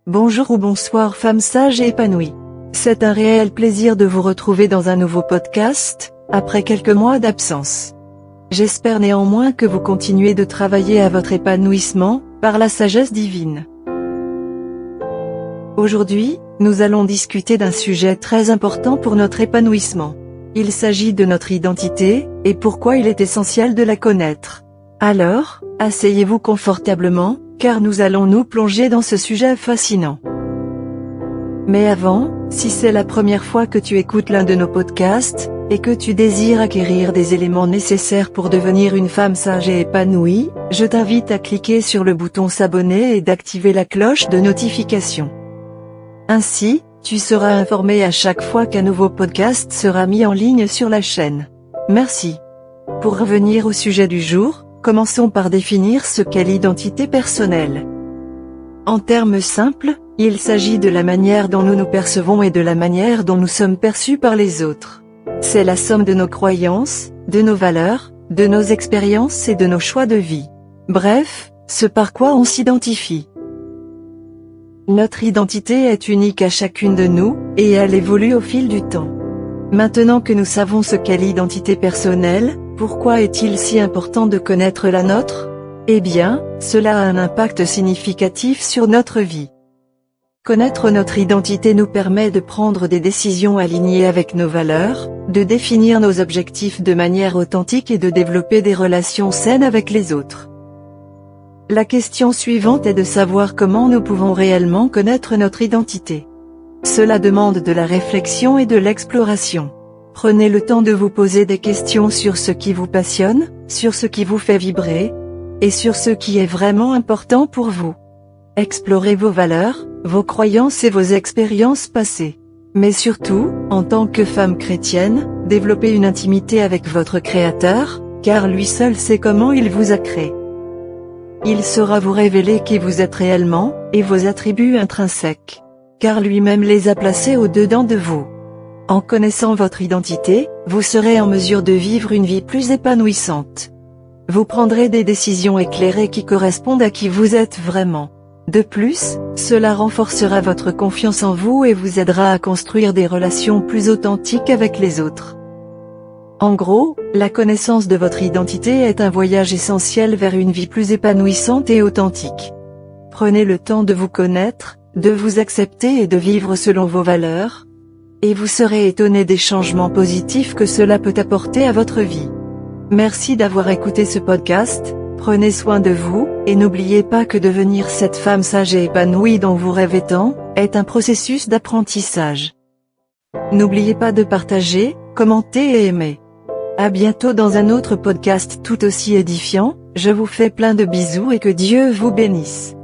Bonjour ou bonsoir femmes sages et épanouies. C'est un réel plaisir de vous retrouver dans un nouveau podcast, après quelques mois d'absence. J'espère néanmoins que vous continuez de travailler à votre épanouissement, par la sagesse divine. Aujourd'hui, nous allons discuter d'un sujet très important pour notre épanouissement. Il s'agit de notre identité, et pourquoi il est essentiel de la connaître. Alors, asseyez-vous confortablement, car nous allons nous plonger dans ce sujet fascinant. Mais avant, si c'est la première fois que tu écoutes l'un de nos podcasts, et que tu désires acquérir des éléments nécessaires pour devenir une femme sage et épanouie, je t'invite à cliquer sur le bouton s'abonner et d'activer la cloche de notification. Ainsi, tu seras informé à chaque fois qu'un nouveau podcast sera mis en ligne sur la chaîne. Merci. Pour revenir au sujet du jour, commençons par définir ce qu'est l'identité personnelle. En termes simples, il s'agit de la manière dont nous nous percevons et de la manière dont nous sommes perçus par les autres. C'est la somme de nos croyances, de nos valeurs, de nos expériences et de nos choix de vie. Bref, ce par quoi on s'identifie. Notre identité est unique à chacune de nous, et elle évolue au fil du temps. Maintenant que nous savons ce qu'est l'identité personnelle, pourquoi est-il si important de connaître la nôtre? Eh bien, cela a un impact significatif sur notre vie. Connaître notre identité nous permet de prendre des décisions alignées avec nos valeurs, de définir nos objectifs de manière authentique et de développer des relations saines avec les autres. La question suivante est de savoir comment nous pouvons réellement connaître notre identité. Cela demande de la réflexion et de l'exploration. Prenez le temps de vous poser des questions sur ce qui vous passionne, sur ce qui vous fait vibrer, et sur ce qui est vraiment important pour vous. Explorez vos valeurs, vos croyances et vos expériences passées. Mais surtout, en tant que femme chrétienne, développez une intimité avec votre Créateur, car lui seul sait comment il vous a créé. Il saura vous révéler qui vous êtes réellement, et vos attributs intrinsèques, car lui-même les a placés au-dedans de vous. En connaissant votre identité, vous serez en mesure de vivre une vie plus épanouissante. Vous prendrez des décisions éclairées qui correspondent à qui vous êtes vraiment. De plus, cela renforcera votre confiance en vous et vous aidera à construire des relations plus authentiques avec les autres. En gros, la connaissance de votre identité est un voyage essentiel vers une vie plus épanouissante et authentique. Prenez le temps de vous connaître, de vous accepter et de vivre selon vos valeurs, et vous serez étonné des changements positifs que cela peut apporter à votre vie. Merci d'avoir écouté ce podcast, prenez soin de vous, et n'oubliez pas que devenir cette femme sage et épanouie dont vous rêvez tant, est un processus d'apprentissage. N'oubliez pas de partager, commenter et aimer. À bientôt dans un autre podcast tout aussi édifiant, je vous fais plein de bisous et que Dieu vous bénisse.